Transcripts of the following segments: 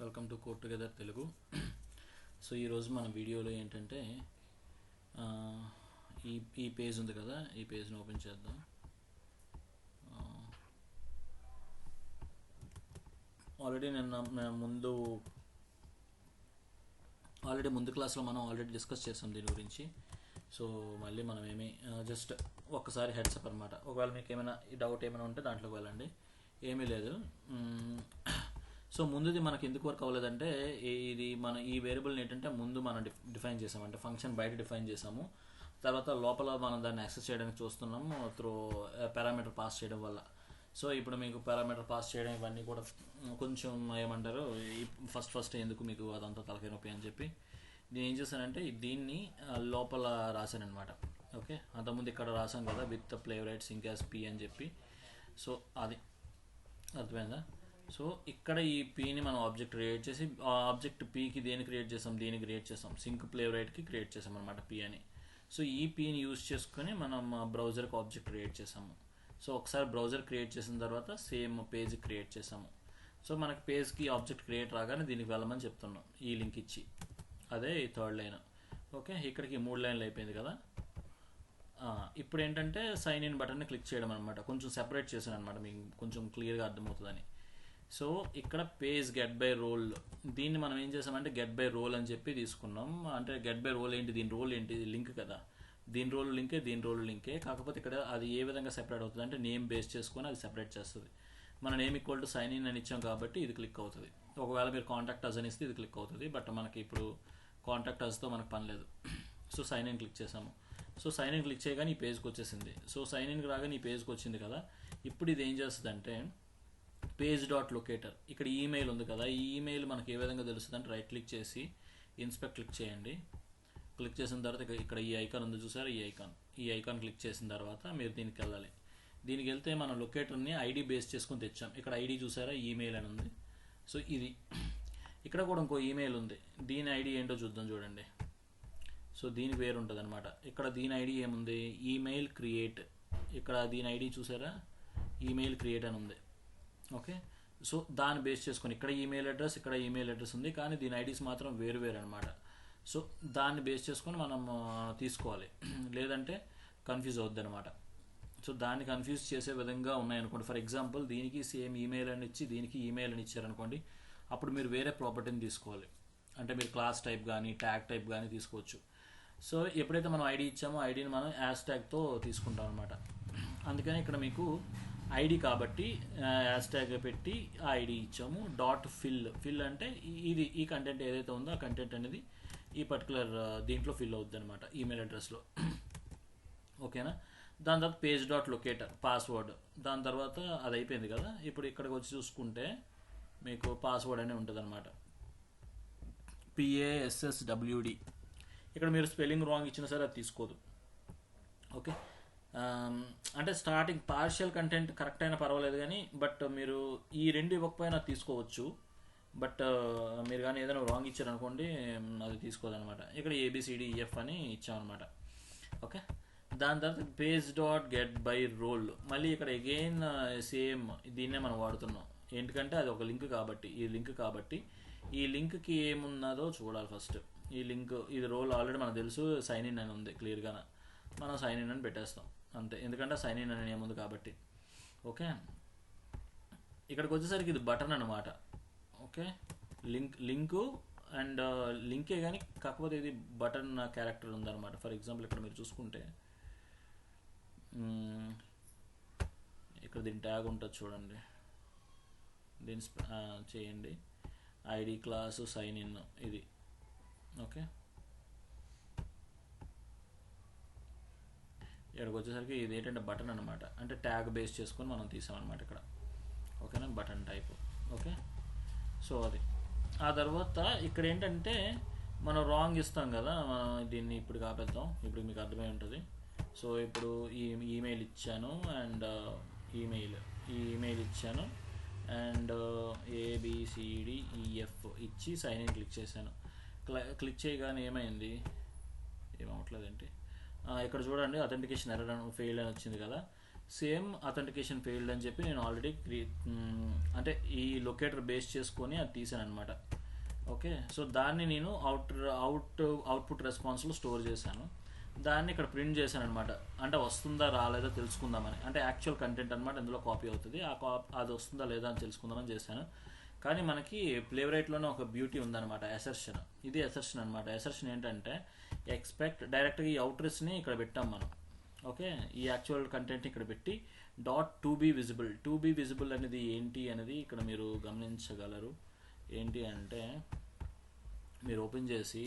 Welcome to code together Telugu. So ఈరోజు మన వీడియోలో ఏంటంటే ఈ పేజ్ ఉంది కదా, ఈ పేజ్ని ఓపెన్ చేద్దాం. ఆల్రెడీ ముందు క్లాస్లో మనం ఆల్రెడీ డిస్కస్ చేసాం దీని గురించి. సో మళ్ళీ మనం జస్ట్ ఒక్కసారి హెడ్సప్ అనమాట. ఒకవేళ మీకు ఏమైనా డౌట్ ఏమైనా ఉంటే దాంట్లోకి వెళ్ళండి, ఏమీ లేదు. సో ముందుది మనకి ఎందుకు వర్క్ అవ్వలేదంటే, ఇది మన ఈ వేరియబుల్ని ఏంటంటే ముందు మనం డిఫైన్ చేసాము, అంటే ఫంక్షన్ బయట డిఫైన్ చేసాము. తర్వాత లోపల మనం దాన్ని యాక్సెస్ చేయడానికి చూస్తున్నాము త్రూ పారామీటర్ పాస్ చేయడం వల్ల. సో ఇప్పుడు మీకు పారామీటర్ పాస్ చేయడం ఇవన్నీ కూడా కొంచెం ఏమంటారు, ఫస్ట్ ఎందుకు మీకు అదంతా తలకాయ నొప్పి అని చెప్పి నేను ఏం చేశానంటే దీన్ని లోపల రాశానమాట. ఓకే, అంతకుముందు ఇక్కడ రాసాం కదా with playwright sync as P అని చెప్పి. సో అది అర్థమైందా? సో ఇక్కడ ఈ పీని మనం ఆబ్జెక్ట్ క్రియేట్ చేసి, ఆ ఆబ్జెక్ట్ పీకి దేని క్రియేట్ చేసాం, దీన్ని క్రియేట్ చేసాం, సింక్ ప్లేరైట్కి క్రియేట్ చేసాం అనమాట పీ అని. సో ఈ పీని యూజ్ చేసుకొని మనం బ్రౌజర్కి ఆబ్జెక్ట్ క్రియేట్ చేసాము. సో ఒకసారి బ్రౌజర్ క్రియేట్ చేసిన తర్వాత సేమ్ పేజ్ క్రియేట్ చేసాము. సో మనకి పేజ్కి ఆబ్జెక్ట్ క్రియేట్ రాగానే దీనికి వెళ్ళమని చెప్తున్నాం ఈ లింక్ ఇచ్చి. అదే ఈ థర్డ్ లైన్. ఓకే, ఇక్కడికి 3 లైన్లు అయిపోయింది కదా. ఇప్పుడు ఏంటంటే సైన్ ఇన్ బటన్ని క్లిక్ చేయడం అనమాట. కొంచెం సెపరేట్ చేశాను అనమాట, మీకు కొంచెం క్లియర్గా అర్థమవుతుందని. సో ఇక్కడ పేజ్ గెట్ బై రోల్, దీన్ని మనం ఏం చేసామంటే గెట్ బై రోల్ అని చెప్పి తీసుకున్నాం. అంటే గెట్ బై రోల్ ఏంటి, దీని రోల్ ఏంటి, లింక్ కదా, దీని రోల్ లింకే, దీని రోల్ లింకే. కాకపోతే ఇక్కడ అది ఏ విధంగా సెపరేట్ అవుతుంది అంటే నేమ్ బేస్ చేసుకొని అది సెపరేట్ చేస్తుంది. మన name equal to sign in అని ఇచ్చాం కాబట్టి ఇది క్లిక్ అవుతుంది. ఒకవేళ మీరు కాంటాక్ట్ అస్ అని ఇస్తే ఇది క్లిక్ అవుతుంది. బట్ మనకి ఇప్పుడు కాంటాక్ట్ అస్తో మనకు పని లేదు. సో సైన్ ఇన్ క్లిక్ చేసాము. సో సైన్ ఇన్ క్లిక్ చేయగానే ఈ పేజ్కి వచ్చేసింది. సో సైన్ ఇన్కి రాగానే ఈ పేజ్కి వచ్చింది కదా. ఇప్పుడు ఇది ఏం చేస్తుంది అంటే పేజ్ డాట్ లొకేటర్, ఇక్కడ ఈమెయిల్ ఉంది కదా, ఈ ఈమెయిల్ మనకి ఏ విధంగా తెలుస్తుంది అంటే రైట్ క్లిక్ చేసి ఇన్స్పెక్ట్ క్లిక్ చేయండి. క్లిక్ చేసిన తర్వాత ఇక్కడ ఈ ఐకాన్ ఉంది చూసారా, ఈ ఐకాన్ క్లిక్ చేసిన తర్వాత మీరు దీనికి వెళ్ళాలి. దీనికి వెళ్తే మన లొకేటర్ని ఐడి బేస్ చేసుకొని తెచ్చాం. ఇక్కడ ఐడి చూసారా, ఈమెయిల్ అని ఉంది. సో ఇది ఇక్కడ కూడా ఇంకో ఈమెయిల్ ఉంది, దీని ఐడి ఏంటో చూద్దాం చూడండి. సో దీని పేరు ఉంటుంది అనమాట. ఇక్కడ దీని ఐడి ఏముంది, ఈమెయిల్ క్రియేట్. ఇక్కడ దీని ఐడి చూసారా, ఈమెయిల్ క్రియేట్ అని ఉంది. ఓకే, సో దాన్ని బేస్ చేసుకొని ఇక్కడ ఈమెయిల్ అడ్రస్, ఇక్కడ ఈమెయిల్ అడ్రస్ ఉంది, కానీ దీని ఐడీస్ మాత్రం వేరు అనమాట. సో దాన్ని బేస్ చేసుకొని మనం తీసుకోవాలి, లేదంటే కన్ఫ్యూజ్ అవుద్ది అనమాట. సో దాన్ని కన్ఫ్యూజ్ చేసే విధంగా ఉన్నాయనుకోండి. ఫర్ ఎగ్జాంపుల్ దీనికి సేమ్ ఈమెయిల్ అని ఇచ్చి దీనికి ఈమెయిల్ అని ఇచ్చారనుకోండి, అప్పుడు మీరు వేరే ప్రాపర్టీని తీసుకోవాలి. అంటే మీరు క్లాస్ టైప్ కానీ ట్యాగ్ టైప్ కానీ తీసుకోవచ్చు. సో ఎప్పుడైతే మనం ఐడి ఇచ్చామో ఐడిని మనం యాజ్ ట్యాగ్తో తీసుకుంటాం అనమాట. అందుకని ఇక్కడ మీకు ఐడి కాబట్టి యాజ్ ట్యాగ్ పెట్టి ఆ ఐడి ఇచ్చాము. డాట్ ఫిల్ అంటే ఈ కంటెంట్ ఏదైతే ఉందో ఆ కంటెంట్ అనేది ఈ పర్టికులర్ దీంట్లో ఫిల్ అవుద్ది అనమాట, ఈమెయిల్ అడ్రస్లో. ఓకేనా. దాని తర్వాత పేజ్ డాట్ లొకేటర్ పాస్వర్డ్, దాని తర్వాత అది అయిపోయింది కదా. ఇప్పుడు ఇక్కడికి వచ్చి చూసుకుంటే మీకు పాస్వర్డ్ అనే ఉంటుంది అనమాట, PASSWD. ఇక్కడ మీరు స్పెల్లింగ్ రాంగ్ ఇచ్చినా సరే అది తీసుకోదు. ఓకే, అంటే స్టార్టింగ్ పార్షియల్ కంటెంట్ కరెక్ట్ అయినా పర్వాలేదు కానీ, బట్ మీరు ఈ రెండు ఇవ్వకపోయినా తీసుకోవచ్చు. బట్ మీరు కానీ ఏదైనా రాంగ్ ఇచ్చారనుకోండి అది తీసుకోదనమాట. ఇక్కడ ABCDEF అని ఇచ్చామన్నమాట. ఓకే, దాని తర్వాత page dot get by role, మళ్ళీ ఇక్కడ అగైన్ సేమ్ దీన్నే మనం వాడుతున్నాం. ఎందుకంటే అది ఒక లింక్ కాబట్టి, ఈ లింక్కి ఏమున్నదో చూడాలి ఫస్ట్. ఈ లింక్, ఇది రోల్ ఆల్రెడీ మనకు తెలుసు, సైన్ ఇన్ అని ఉంది క్లియర్గా, మనం సైన్ ఇన్ అని పెట్టేస్తాం అంతే, ఎందుకంటే సైన్ ఇన్ అని ఏముంది కాబట్టి. ఓకే, ఇక్కడికి వచ్చేసరికి ఇది బటన్ అనమాట. ఓకే, లింకు అండ్ లింకే కానీ కాకపోతే ఇది బటన్ క్యారెక్టర్ ఉందన్నమాట. ఫర్ ఎగ్జాంపుల్ ఇక్కడ మీరు చూసుకుంటే ఇక్కడ దీని ట్యాగ్ ఉంటుంది చూడండి, దీన్ని చేయండి, ఐడి క్లాసు సైన్ ఇన్ ఇది. ఓకే, ఇక్కడికి వచ్చేసరికి ఇది ఏంటంటే బటన్ అనమాట, అంటే ట్యాగ్ బేస్ చేసుకొని మనం తీసామన్నమాట ఇక్కడ. ఓకేనా, బటన్ టైప్. ఓకే, సో అది. ఆ తర్వాత ఇక్కడ ఏంటంటే మనం రాంగ్ ఇస్తాం కదా, మనం దీన్ని ఇప్పుడు కాపేద్దాం, ఇప్పుడు మీకు అర్థమై ఉంటుంది. సో ఇప్పుడు ఈ ఈమెయిల్ ఇచ్చాను అండ్ ఈమెయిల్ ఇచ్చాను అండ్ ABCDEF ఇచ్చి సైన్ ఇన్ క్లిక్ చేశాను. క్లిక్ చేయగానే ఏమైంది, ఏమవట్లేదేంటి, ఇక్కడ చూడండి అథెంటికేషన్ ఎర్రర్ ఫెయిల్ అని వచ్చింది కదా. సేమ్ అథెంటికేషన్ ఫెయిల్డ్ అని చెప్పి నేను ఆల్రెడీ అంటే ఈ లొకేటర్ బేస్ చేసుకొని అది తీసాను అనమాట. ఓకే, సో దాన్ని నేను అవుట్పుట్ రెస్పాన్స్లో స్టోర్ చేశాను. దాన్ని ఇక్కడ ప్రింట్ చేశాను అనమాట. అంటే వస్తుందా రాలేదా తెలుసుకుందామని, అంటే యాక్చువల్ కంటెంట్ అనమాట ఇందులో కాపీ అవుతుంది, అది వస్తుందా లేదా అని తెలుసుకుందామని చేశాను. కానీ మనకి ప్లేరైట్లోనే ఒక బ్యూటీ ఉందన్నమాట, అసర్షన్. ఇది అసర్షన్ అనమాట. అసర్షన్ ఏంటంటే ఎక్స్పెక్ట్ డైరెక్ట్గా ఈ అవుట్రెస్ని ఇక్కడ పెట్టాం మనం. ఓకే, ఈ యాక్చువల్ కంటెంట్ ఇక్కడ పెట్టి డాట్ టు బీ విజిబుల్ అనేది ఏంటి అనేది ఇక్కడ మీరు గమనించగలరు. ఏంటి అంటే మీరు ఓపెన్ చేసి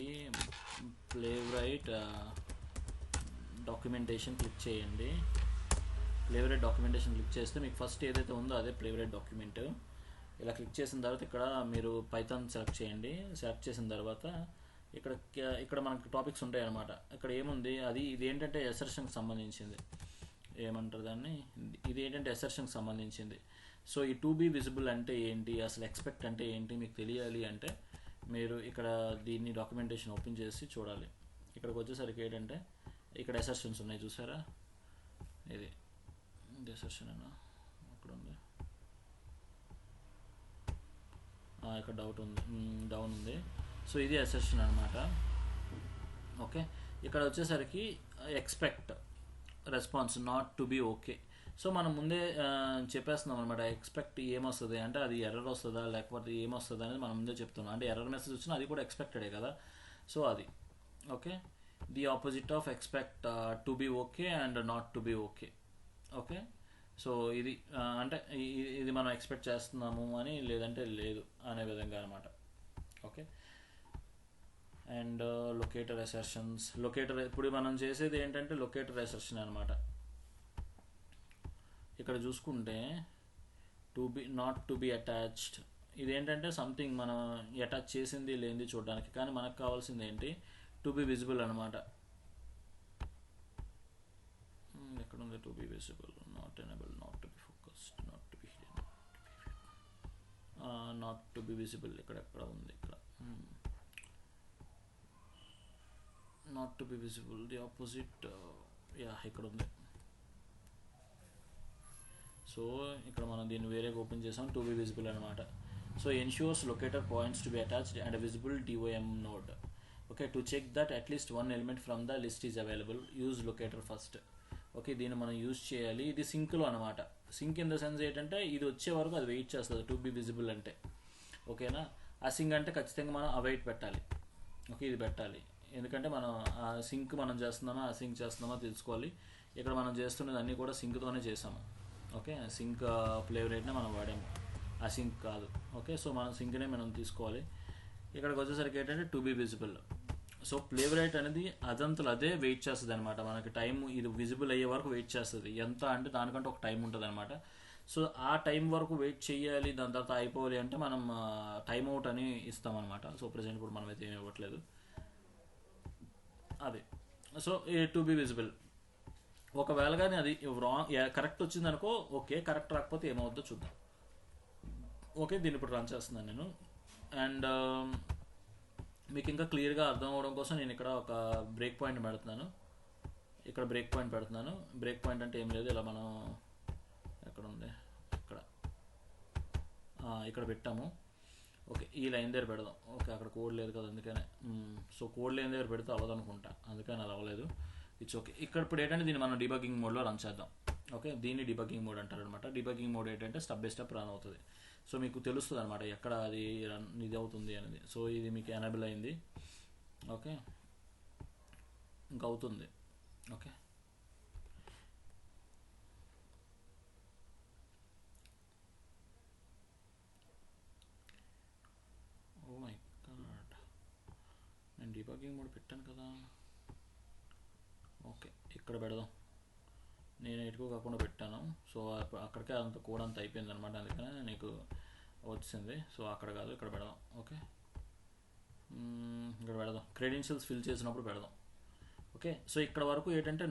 ప్లేరైట్ డాక్యుమెంటేషన్ క్లిక్ చేయండి. ప్లేరైట్ డాక్యుమెంటేషన్ క్లిక్ చేస్తే మీకు ఫస్ట్ ఏదైతే ఉందో అదే ప్లేరైట్ డాక్యుమెంట్. ఇలా క్లిక్ చేసిన తర్వాత ఇక్కడ మీరు పైథాన్ సెలెక్ట్ చేయండి. సెలెక్ట్ చేసిన తర్వాత ఇక్కడ మనకి టాపిక్స్ ఉంటాయి అన్నమాట. ఇక్కడ ఏముంది ఇది ఏంటంటే అసర్షన్కి సంబంధించింది. ఏమంటారు దాన్ని, ఇది ఏంటంటే అసర్షన్కి సంబంధించింది. సో ఈ టు బీ విజిబుల్ అంటే ఏంటి, అసలు ఎక్స్పెక్ట్ అంటే ఏంటి మీకు తెలియాలి అంటే మీరు ఇక్కడ దీన్ని డాక్యుమెంటేషన్ ఓపెన్ చేసి చూడాలి. ఇక్కడికి వచ్చేసరికి ఏంటంటే ఇక్కడ అసర్షన్స్ ఉన్నాయి చూసారా, ఇది అసర్షన్ అన్న అక్కడ ఉంది, ఇక్కడ డౌన్ ఉంది. సో ఇది అసర్షన్ అనమాట. ఓకే, ఇక్కడ వచ్చేసరికి expect response not to be okay. So మనం ముందే చెప్పేస్తున్నాం అనమాట, ఎక్స్పెక్ట్ ఏమొస్తుంది అంటే అది ఎర్రర్ వస్తుందా లేకపోతే ఏమొస్తుంది అనేది మనం ముందే చెప్తున్నాం. అంటే ఎర్రర్ మెసేజ్ వచ్చినా అది కూడా ఎక్స్పెక్టెడే కదా. సో అది okay, the opposite of expect to be okay and not to be okay. Okay, so ఇది అంటే ఇది మనం ఎక్స్పెక్ట్ చేస్తున్నాము అని లేదంటే లేదు అనే విధంగా అనమాట. Okay, and locator assertions. Locator ఇప్పుడు మనం చేసేది ఏంటంటే లొకేటర్ అసర్షన్ అనమాట. ఇక్కడ చూసుకుంటే నాట్ టు బి అటాచ్డ్, ఇదేంటంటే సంథింగ్ మనం అటాచ్ చేసింది లేనిది చూడడానికి, కానీ మనకు కావాల్సింది ఏంటి టు బి విజిబుల్ అనమాట. ఎక్కడ ఉంది to be visible, not enable, not to be focused, not to be hidden, not to be visible ఎక్కడ ఉంది, ఇక్కడ not to be visible the opposite, ఇక్కడ ఉంది. సో ఇక్కడ మనం దీన్ని వేరేగా ఓపెన్ చేసాం, టు బి విజిబుల్ అనమాట. So ensures locator points to be attached and visible DOM node. Okay, to check that at least one element from the list is available use locator first. Okay, దీన్ని మనం use చేయాలి. ఇది సింక్లో అనమాట. Sync in the sense ఏంటంటే ఇది వచ్చే వరకు అది వెయిట్ చేస్తుంది టు బి విజిబుల్ అంటే. ఓకేనా, ఆ సింక్ అంటే ఖచ్చితంగా మనం అవైట్ పెట్టాలి. ఓకే, ఇది పెట్టాలి, ఎందుకంటే మనం ఆ సింక్ మనం చేస్తున్నామా ఆ సింక్ చేస్తున్నామా తెలుసుకోవాలి. ఇక్కడ మనం చేస్తున్నది అన్నీ కూడా సింక్తోనే చేసాము. ఓకే, సింక్ ప్లేరైట్నే మనం వాడాము, ఆ సింక్ కాదు. ఓకే, సో మనం సింక్నే మనం తీసుకోవాలి. ఇక్కడికి వచ్చేసరికి ఏంటంటే టు బి విజిబుల్. సో ప్లేరైట్ అనేది అదంతలు అదే వెయిట్ చేస్తుంది అనమాట. మనకి టైం ఇది విజిబుల్ అయ్యే వరకు వెయిట్ చేస్తుంది. ఎంత అంటే దానికంటే ఒక టైం ఉంటుంది అనమాట. సో ఆ టైం వరకు వెయిట్ చేయాలి, దాని తర్వాత అయిపోవాలి అంటే మనం టైం అవుట్ అని ఇస్తామన్నమాట. సో ప్రజెంట్ ఇప్పుడు మనం అయితే ఏమి ఇవ్వట్లేదు అది. సో టు బి విజిబుల్, ఒకవేళ కానీ అది కరెక్ట్ వచ్చిందనుకో ఓకే, కరెక్ట్ రాకపోతే ఏమవుద్దో చూద్దాం. ఓకే, దీన్ని ఇప్పుడు రన్ చేస్తున్నాను నేను. అండ్ మీకు ఇంకా క్లియర్గా అర్థం అవడం కోసం నేను ఇక్కడ ఒక బ్రేక్ పాయింట్ పెడుతున్నాను. ఇక్కడ బ్రేక్ పాయింట్ పెడుతున్నాను. బ్రేక్ పాయింట్ అంటే ఏం లేదు, ఇలా మనం ఎక్కడ ఉంది ఇక్కడ పెట్టాము. ఓకే, ఈ లైన్ దగ్గర పెడదాం. ఓకే, అక్కడ కోడ్ లేదు కదా అందుకనే. సో కోడ్ లైన్ దగ్గర పెడితే అవ్వదు అనుకుంటా, అందుకని అది అవ్వలేదు. It's okay. ఇక్కడ ఇప్పుడు ఏంటంటే దీన్ని మనం డిబగ్గింగ్ మోడ్లో రన్ చేద్దాం. ఓకే, దీన్ని డిబగ్గింగ్ మోడ్ అంటారు అనమాట. డిబగ్గింగ్ మోడ్ ఏంటంటే స్టెప్ బై స్టెప్ రన్ అవుతుంది. సో మీకు తెలుస్తుంది అనమాట ఎక్కడ అది ఇది అవుతుంది అనేది. సో ఇది మీకు ఎనేబుల్ అయింది. ఓకే, ఇంకా అవుతుంది. ఓకే, ఓ మై గాడ్, నేను డిబగ్గింగ్ మోడ్ పెట్టాను కదా. ఓకే, ఇక్కడ పెడదాం. నేను ఎటుకు కాకుండా పెట్టాను. సో అక్కడికే అంత కోడ్ అంతా అయిపోయింది అనమాట, అందుకనే నీకు వచ్చింది. సో అక్కడ కాదు, ఇక్కడ పెడదాం. ఓకే, ఇక్కడ పెడదాం. క్రెడెన్షియల్స్ ఫిల్ చేసినప్పుడు పెడదాం. ఓకే, సో ఇక్కడ వరకు ఏంటంటే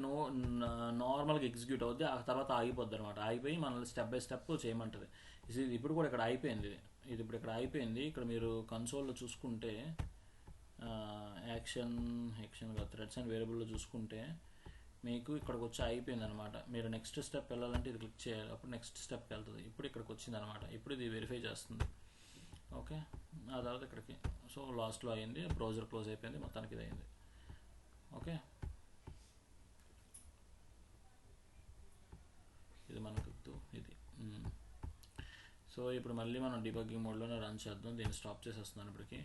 నార్మల్గా ఎగ్జిక్యూట్ అవుద్ది, ఆ తర్వాత ఆగిపోద్ది అనమాట. ఆగిపోయి మనల్ని స్టెప్ బై స్టెప్ చేయమంటుంది. ఇది ఇప్పుడు కూడా ఇక్కడ అయిపోయింది. ఇది ఇప్పుడు ఇక్కడ అయిపోయింది. ఇక్కడ మీరు కన్సోల్లో చూసుకుంటే యాక్షన్ థ్రెడ్స్ అండ్ వేరియబుల్లో చూసుకుంటే మీకు ఇక్కడికి వచ్చి అయిపోయింది అనమాట. మీరు నెక్స్ట్ స్టెప్ వెళ్ళాలంటే ఇది క్లిక్ చేయాలి, అప్పుడు నెక్స్ట్ స్టెప్కి వెళ్తుంది. ఇప్పుడు ఇక్కడికి వచ్చింది అనమాట. ఇప్పుడు ఇది వెరిఫై చేస్తుంది. ఓకే, ఆ తర్వాత ఇక్కడికి. సో లాస్ట్లో అయింది, బ్రౌజర్ క్లోజ్ అయిపోయింది, మొత్తానికి ఇది అయింది. ఓకే, ఇది మనకు ఇది. సో ఇప్పుడు మళ్ళీ మనం డీబగ్గింగ్ మోడ్లోనే రన్ చేద్దాం. దీన్ని స్టాప్ చేసేస్తున్నాను ఇప్పటికి,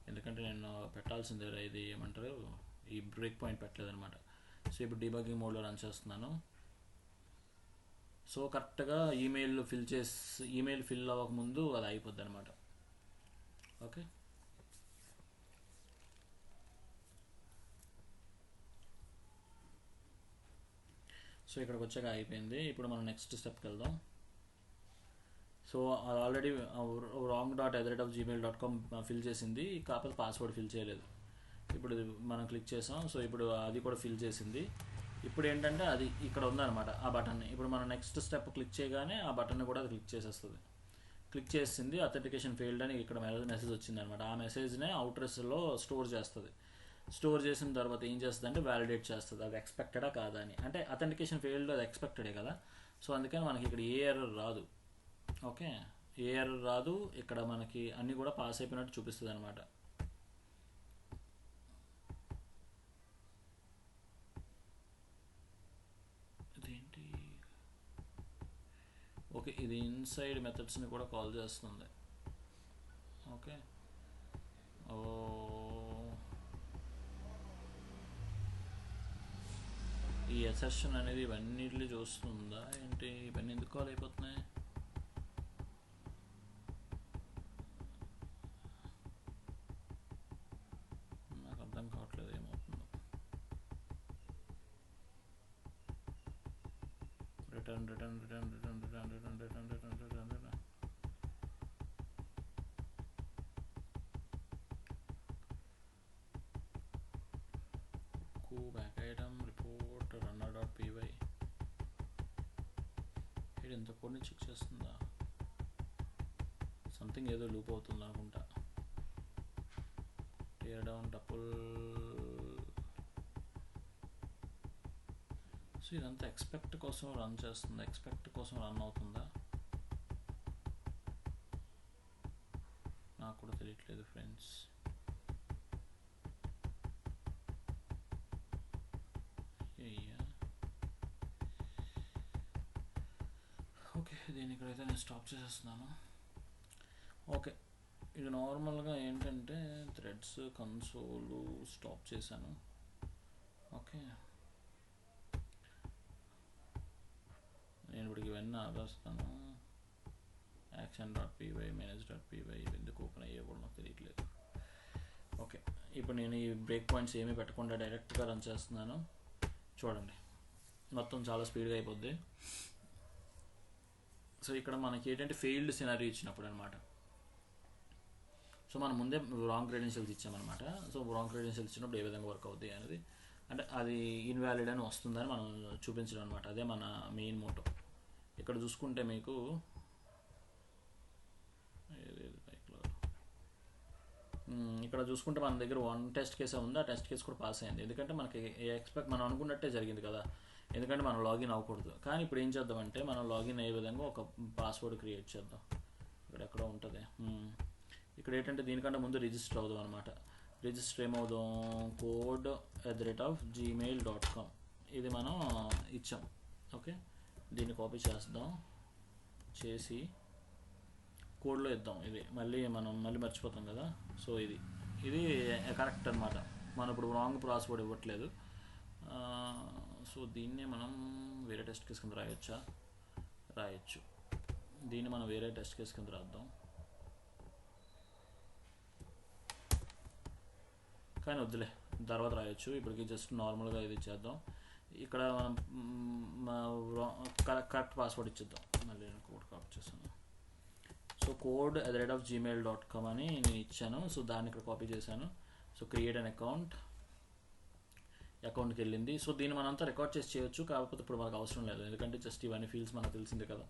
ఎందుకంటే నేను పెట్టాల్సిందే ఇది ఏమంటారు, ఈ బ్రేక్ పాయింట్ పెట్టలేదన్నమాట. సో ఇప్పుడు డీబగ్గింగ్ మోడ్లో రన్ చేస్తున్నాను. సో కరెక్ట్గా ఈమెయిల్ ఫిల్ అవ్వకముందు అది అయిపోద్ది అనమాట. ఓకే, సో ఇక్కడికి వచ్చాక అయిపోయింది. ఇప్పుడు మనం నెక్స్ట్ స్టెప్కి వెళ్దాం. సో ఆల్రెడీ wrong.@gmail.com ఫిల్ చేసింది, కాకపోతే పాస్వర్డ్ ఫిల్ చేయలేదు. ఇప్పుడు మనం క్లిక్ చేసాం. సో ఇప్పుడు అది కూడా ఫిల్ చేసింది. ఇప్పుడు ఏంటంటే అది ఇక్కడ ఉందన్నమాట ఆ బటన్ని. ఇప్పుడు మనం నెక్స్ట్ స్టెప్ క్లిక్ చేయగానే ఆ బటన్ని కూడా అది క్లిక్ చేసేస్తుంది. క్లిక్ చేసింది, అథెంటికేషన్ ఫెయిల్డ్ అని ఇక్కడ మెసేజ్ వచ్చింది అనమాట. ఆ మెసేజ్నే అవుట్రెస్లో స్టోర్ చేస్తుంది. స్టోర్ చేసిన తర్వాత ఏం చేస్తుంది అంటే వ్యాలిడేట్ చేస్తుంది, అది ఎక్స్పెక్టెడా కాదా అని. అంటే అథెంటికేషన్ ఫెయిల్డ్ అది ఎక్స్పెక్టెడే కదా. సో అందుకని మనకి ఇక్కడ ఏ ఎర్రర్ రాదు. ఓకే, ఏ ఎర్రర్ రాదు. ఇక్కడ మనకి అన్నీ కూడా పాస్ అయిపోయినట్టు చూపిస్తుంది అనమాట. ఇదేంటి, ఓకే, ఇది ఇన్సైడ్ మెథడ్స్ని కూడా కాల్ చేస్తుంది. ఓకే, ఈ అసెషన్ అనేది ఇవన్నిటిని చూస్తుందా ఏంటి? ఇవన్నీ ఎందుకు కాల్ అయిపోతున్నాయి? నాకు అర్థం కావట్లేదు ఏమవుతుందో. Return return return return return return return return return return back item report runner.py. ఇది ఎంత కొన్ని చెక్ చేస్తుందా? సంథింగ్ ఏదో లూప్ అవుతుంది అనుకుంటా. Tear down tuple. సో ఇదంతా ఎక్స్పెక్ట్ కోసం రన్ చేస్తుందా? ఎక్స్పెక్ట్ కోసం రన్ అవుతుందా? నాకు కూడా తెలియట్లేదు ఫ్రెండ్స్. ఓకే, దీన్ని ఇక్కడైతే నేను స్టాప్ చేసేస్తున్నాను. ఓకే, ఇది నార్మల్గా ఏంటంటే థ్రెడ్స్ కన్సోల్ స్టాప్ చేశాను. ఓకే, నేను ఇప్పటికి ఇవన్నీ ఆపేస్తాను. యాక్షన్.py manage.py ఎందుకు ఓపెన్ అయ్యే కూడా నాకు తెలియట్లేదు. ఓకే, ఇప్పుడు నేను ఈ బ్రేక్ పాయింట్స్ ఏమీ పెట్టకుండా డైరెక్ట్గా రన్ చేస్తున్నాను. చూడండి, మొత్తం చాలా స్పీడ్గా అయిపోద్ది. సో ఇక్కడ మనకి ఏంటంటే ఫెయిల్డ్ సినారీ ఇచ్చినప్పుడు అనమాట. సో మనం ముందే రాంగ్ క్రెడెన్షియల్స్ ఇచ్చామన్నమాట. సో రాంగ్ క్రెడెన్షియల్స్ ఇచ్చినప్పుడు ఏ విధంగా వర్క్ అవుతుంది అనేది, అంటే అది ఇన్వాలిడ్ అని వస్తుందని మనం చూపించడం అనమాట. అదే మన మెయిన్ మోటో. ఇక్కడ చూసుకుంటే మీకు ఇక్కడ చూసుకుంటే మన దగ్గర 1 టెస్ట్ కేసే ఉంది. ఆ టెస్ట్ కేసు కూడా పాస్ అయింది, ఎందుకంటే మనకి మనం అనుకున్నట్టే జరిగింది కదా. ఎందుకంటే మనం లాగిన్ అవ్వకూడదు. కానీ ఇప్పుడు ఏం చేద్దామంటే మనం లాగిన్ అయ్యే విధంగా ఒక పాస్వర్డ్ క్రియేట్ చేద్దాం. ఇక్కడ ఎక్కడో ఉంటుంది. ఇక్కడ దీనికంటే ముందు రిజిస్టర్ అవుదాం అనమాట. రిజిస్టర్ ఏమవుదాం, code@gmail.com ఇది మనం ఇచ్చాం. ఓకే, దీన్ని కాపీ చేద్దాం, చేసి కోడ్లో ఇద్దాం. ఇది మనం మళ్ళీ మర్చిపోతాం కదా. సో ఇది కరెక్ట్ అనమాట. మనం ఇప్పుడు రాంగ్ పాస్వర్డ్ ఇవ్వట్లేదు. సో దీన్నే మనం వేరే టెస్ట్ కేస్ కింద రాయొచ్చు. దీన్ని మనం వేరే టెస్ట్ కేస్ కింద రాద్దాం. కానీ వద్దులే, తర్వాత రాయొచ్చు. ఇప్పటికి జస్ట్ నార్మల్గా ఇది ఇచ్చేద్దాం. ఇక్కడ మనం కరెక్ట్ పాస్వర్డ్ ఇచ్చేద్దాం. మళ్ళీ నేను కోడ్ కాపీ చేస్తాను. సో code@gmail.com అని నేను ఇచ్చాను. సో దాన్ని ఇక్కడ కాపీ చేశాను. సో క్రియేట్ అన్ అకౌంట్కి వెళ్ళింది. సో దీన్ని మనంతా రికార్డ్ చేసి చేయొచ్చు, కాకపోతే ఇప్పుడు మనకు అవసరం లేదు, ఎందుకంటే జస్ట్ ఇవన్నీ ఫీల్డ్స్ మనకు తెలిసిందే కదా.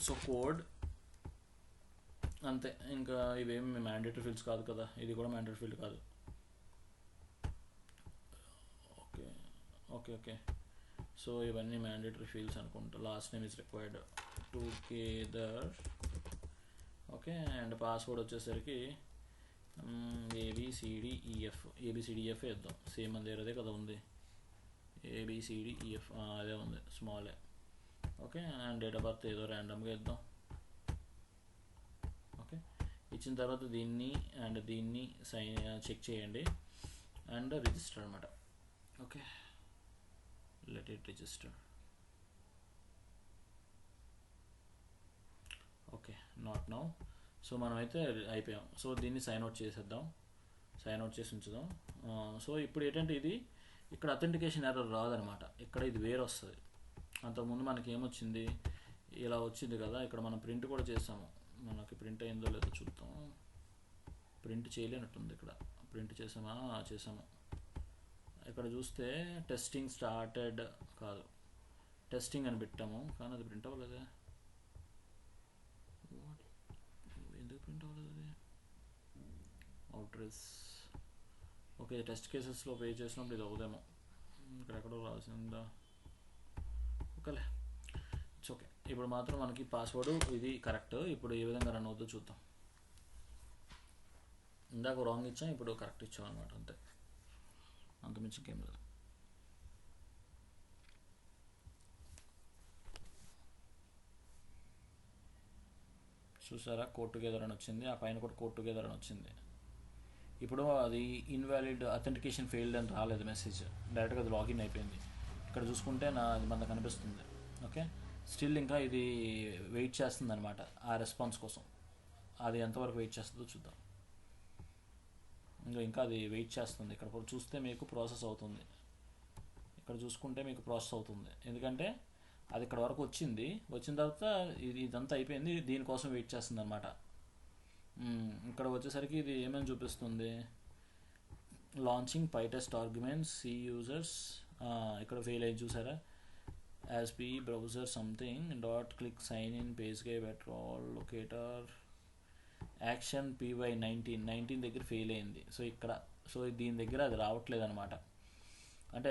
సో కోడ్ అంతే, ఇంకా ఇవేమి మ్యాండేటరీ ఫీల్డ్స్ కాదు కదా. ఇది కూడా మ్యాండేటరీ ఫీల్డ్ కాదు. Okay, okay. సో ఇవన్నీ మ్యాండేటరీ ఫీల్డ్స్ అనుకుంటా. Last name is required together. Okay, and password వచ్చేసరికి ఏబిసిడిఈఎఫ్ వేద్దాం. సేమ్ మన దగ్గర అదే కదా ఉంది, ఏబిసిడిఈఎఫ్ అదే ఉంది, స్మాలే. Okay, and date of birth ఏదో ర్యాండమ్గా ఇద్దాం. ఓకే, ఇచ్చిన తర్వాత దీన్ని చెక్ చేయండి అండ్ రిజిస్టర్ అనమాట. Okay, let it register. Okay, not now. So మనమైతే అయిపోయాం. సో దీన్ని సైన్ అవుట్ చేసి ఉంచుదాం. సో ఇప్పుడు ఏంటంటే ఇది ఇక్కడ అథెంటికేషన్ ఎర్రర్ రాదనమాట, ఇక్కడ ఇది వేరే వస్తుంది. అంతకుముందు మనకి ఏమొచ్చింది, ఇలా వచ్చింది కదా. ఇక్కడ మనం ప్రింట్ కూడా చేసాము, మనకి ప్రింట్ అయిందో లేదో చూద్దాం. ప్రింట్ చేయలేనట్టుంది. ఇక్కడ ప్రింట్ చేసాము. ఇక్కడ చూస్తే టెస్టింగ్ స్టార్టెడ్ కాదు, టెస్టింగ్ అని పెట్టాము, కానీ అది ప్రింట్ అవ్వలేదే. ఎందుకు ప్రింట్ అవ్వలేదు అది? అవుట్రెస్. ఓకే, టెస్ట్ కేసెస్లో పే చేసినప్పుడు ఇది అవుదేమో, ఇక్కడెక్కడో రాసిందా. ఓకేలే, ఇట్స్ ఓకే. ఇప్పుడు మాత్రం మనకి పాస్వర్డ్ ఇది కరెక్ట్. ఇప్పుడు ఏ విధంగా రన్ అవుతుందో చూద్దాం. ఇందాక రాంగ్ ఇచ్చాం, ఇప్పుడు కరెక్ట్ ఇచ్చాం అనమాట, అంతే, అంతమించి ఇంకేం లేదు. చూసారా, కోడ్ టుగెదర్ అని వచ్చింది, ఆ పైన కూడా కోడ్ టుగెదర్ అని వచ్చింది. ఇప్పుడు అది ఇన్వాలిడ్ అథెంటికేషన్ ఫెయిల్డ్ అని రాలేదు మెసేజ్, డైరెక్ట్గా అది లాగిన్ అయిపోయింది. ఇక్కడ చూసుకుంటే అది మనకు కనిపిస్తుంది. ఓకే, స్టిల్ ఇంకా ఇది వెయిట్ చేస్తుంది అనమాట ఆ రెస్పాన్స్ కోసం. అది ఎంతవరకు వెయిట్ చేస్తుందో చూద్దాం. ఇంకా అది వెయిట్ చేస్తుంది. ఇక్కడ చూస్తే మీకు ప్రాసెస్ అవుతుంది, ఇక్కడ చూసుకుంటే మీకు ప్రాసెస్ అవుతుంది. ఎందుకంటే అది ఇక్కడ వరకు వచ్చిన తర్వాత ఇదంతా అయిపోయింది, దీనికోసం వెయిట్ చేస్తుంది అనమాట. ఇక్కడ వచ్చేసరికి ఇది ఏమేమి చూపిస్తుంది, launching pytest arguments C users. ఇక్కడ ఫెయిల్ అయ్యి చూసారా, as P browser something dot click sign in page గే పెట్రోల్ లొకేటర్ యాక్షన్ PY 19 దగ్గర ఫెయిల్ అయింది. సో దీని దగ్గర అది రావట్లేదు అనమాట. అంటే